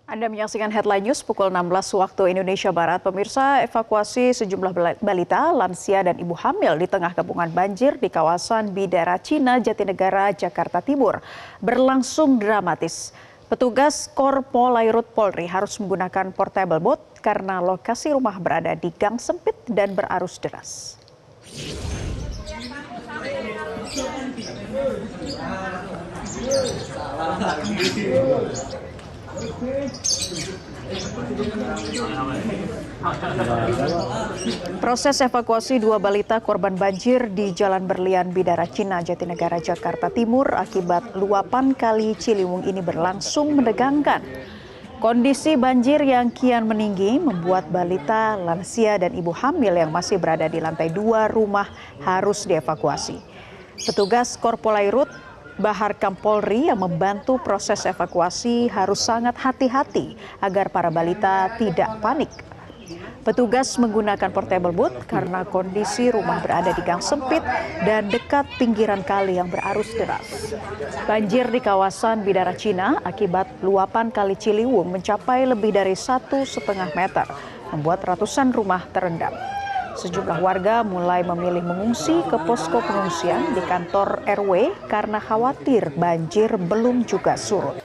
Anda menyaksikan Headline News pukul 16 waktu Indonesia Barat. Pemirsa, evakuasi sejumlah balita, lansia, dan ibu hamil di tengah kepungan banjir di kawasan Bidara Cina, Jatinegara, Jakarta Timur berlangsung dramatis. Petugas Korpolairut Polri harus menggunakan portable boat karena lokasi rumah berada di gang sempit dan berarus deras. Proses evakuasi dua balita korban banjir di Jalan Berlian Bidara Cina, Jatinegara, Jakarta Timur akibat luapan Kali Ciliwung ini berlangsung menegangkan. Kondisi banjir yang kian meninggi membuat balita, lansia, dan ibu hamil yang masih berada di lantai 2 rumah harus dievakuasi. Petugas Korpolairut Bahar Kampolri yang membantu proses evakuasi harus sangat hati-hati agar para balita tidak panik. Petugas menggunakan portable boat karena kondisi rumah berada di gang sempit dan dekat pinggiran kali yang berarus deras. Banjir di kawasan Bidara Cina akibat luapan Kali Ciliwung mencapai lebih dari 1,5 meter, membuat ratusan rumah terendam. Sejumlah warga mulai memilih mengungsi ke posko pengungsian di kantor RW karena khawatir banjir belum juga surut.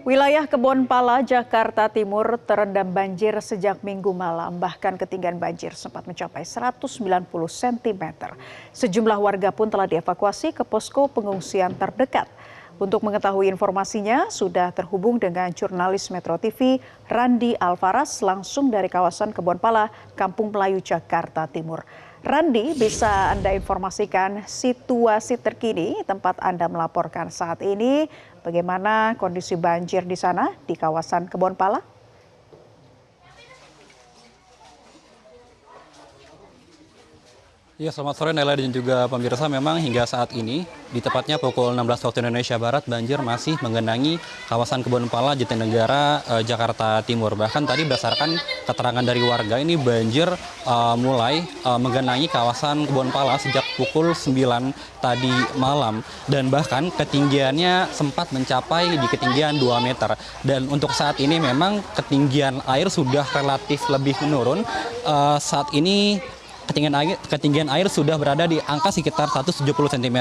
Wilayah Kebonpala, Jakarta Timur terendam banjir sejak Minggu malam. Bahkan ketinggian banjir sempat mencapai 190 cm. Sejumlah warga pun telah dievakuasi ke posko pengungsian terdekat. Untuk mengetahui informasinya, sudah terhubung dengan jurnalis Metro TV, Randi Alvaras, langsung dari kawasan Kebonpala, Kampung Melayu, Jakarta Timur. Randi, bisa Anda informasikan situasi terkini tempat Anda melaporkan saat ini? Bagaimana kondisi banjir di sana, di kawasan Kebonpala? Ya, selamat sore Nela dan juga pemirsa. Memang hingga saat ini, di tepatnya pukul 16 waktu Indonesia Barat, banjir masih menggenangi kawasan Kebonpala, Jatinegara, Jakarta Timur. Bahkan tadi berdasarkan keterangan dari warga, ini banjir mulai menggenangi kawasan Kebonpala sejak pukul 9 tadi malam. Dan bahkan ketinggiannya sempat mencapai di ketinggian 2 meter. Dan untuk saat ini memang ketinggian air sudah relatif lebih menurun. Saat ini ketinggian air sudah berada di angka sekitar 170 cm.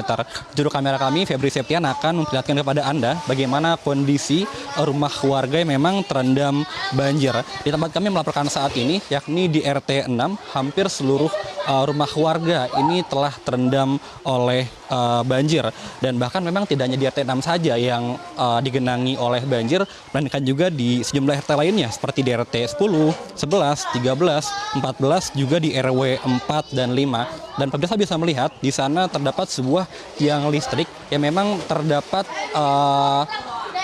Juru kamera kami, Febri Septian, akan memperlihatkan kepada Anda bagaimana kondisi rumah warga yang memang terendam banjir. Di tempat kami melaporkan saat ini, yakni di RT 6, hampir seluruh rumah warga ini telah terendam oleh banjir. Dan bahkan memang tidak hanya di RT 6 saja yang digenangi oleh banjir, melainkan juga di sejumlah RT lainnya seperti di RT 10, 11, 13, 14, juga di RW 4 dan 5. Dan pemirsa bisa melihat di sana terdapat sebuah tiang listrik yang memang terdapat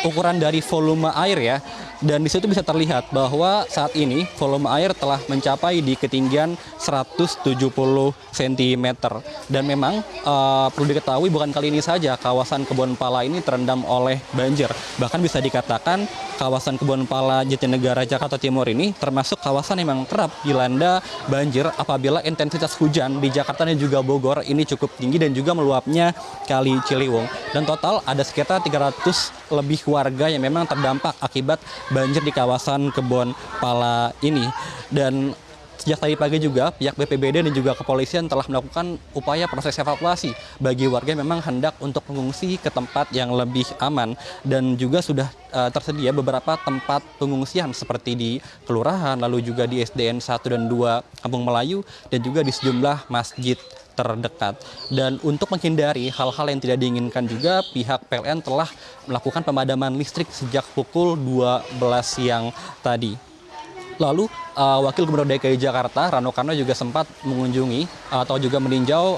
ukuran dari volume air ya. Dan di situ bisa terlihat bahwa saat ini volume air telah mencapai di ketinggian 170 cm. Dan memang perlu diketahui bukan kali ini saja kawasan Kebonpala ini terendam oleh banjir. Bahkan bisa dikatakan kawasan Kebonpala, Jatinegara, Jakarta Timur ini termasuk kawasan yang memang kerap dilanda banjir apabila intensitas hujan di Jakarta dan juga Bogor ini cukup tinggi dan juga meluapnya Kali Ciliwung. Dan total ada sekitar 300 lebih warga yang memang terdampak akibat banjir di kawasan Kebonpala ini. Dan sejak tadi pagi juga pihak BPBD dan juga kepolisian telah melakukan upaya proses evakuasi bagi warga yang memang hendak untuk mengungsi ke tempat yang lebih aman. Dan juga sudah tersedia beberapa tempat pengungsian seperti di kelurahan, lalu juga di SDN 1 dan 2 Kampung Melayu, dan juga di sejumlah masjid terdekat. Dan untuk menghindari hal-hal yang tidak diinginkan juga, pihak PLN telah melakukan pemadaman listrik sejak pukul 12 siang tadi. Lalu Wakil Gubernur DKI Jakarta Rano Karno juga sempat mengunjungi atau juga meninjau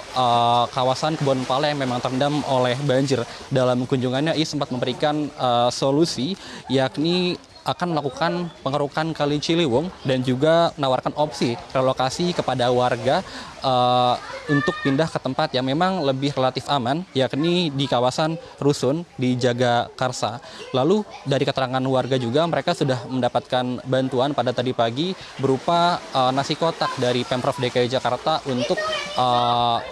kawasan Kebonpala yang memang terendam oleh banjir. Dalam kunjungannya ia sempat memberikan solusi, yakni akan melakukan pengerukan Kali Ciliwung dan juga menawarkan opsi relokasi kepada warga untuk pindah ke tempat yang memang lebih relatif aman, yakni di kawasan Rusun di Jagakarsa. Lalu dari keterangan warga juga mereka sudah mendapatkan bantuan pada tadi pagi berupa nasi kotak dari Pemprov DKI Jakarta untuk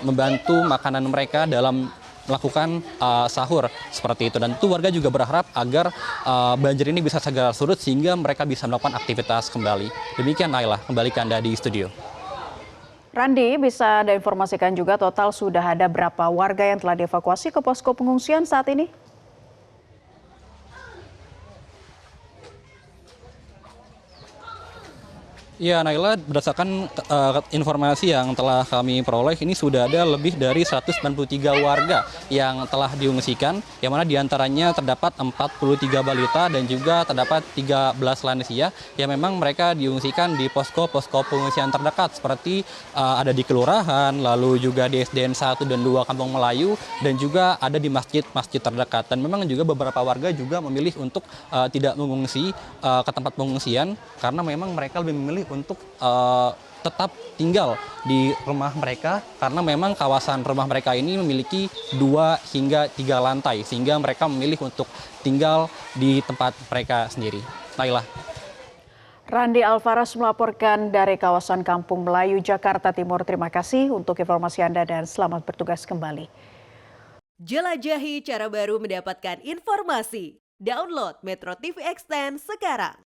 membantu makanan mereka dalam melakukan sahur seperti itu. Dan itu warga juga berharap agar banjir ini bisa segera surut sehingga mereka bisa melakukan aktivitas kembali. Demikian Naila, kembali ke Anda di studio. Randi, bisa Anda informasikan juga total sudah ada berapa warga yang telah dievakuasi ke posko pengungsian saat ini? Ya, Naila, berdasarkan informasi yang telah kami peroleh, ini sudah ada lebih dari 193 warga yang telah diungsikan, yang mana diantaranya terdapat 43 balita dan juga terdapat 13 lansia, yang memang mereka diungsikan di posko-posko pengungsian terdekat, seperti ada di Kelurahan, lalu juga di SDN 1 dan 2 Kampung Melayu, dan juga ada di masjid-masjid terdekat. Dan memang juga beberapa warga juga memilih untuk tidak mengungsi ke tempat pengungsian, karena memang mereka lebih memilih untuk tetap tinggal di rumah mereka karena memang kawasan rumah mereka ini memiliki 2 hingga 3 lantai sehingga mereka memilih untuk tinggal di tempat mereka sendiri. Naila. Randi Alvaras melaporkan dari kawasan Kampung Melayu, Jakarta Timur. Terima kasih untuk informasi Anda dan selamat bertugas kembali. Jelajahi cara baru mendapatkan informasi. Download Metro TV Extend sekarang.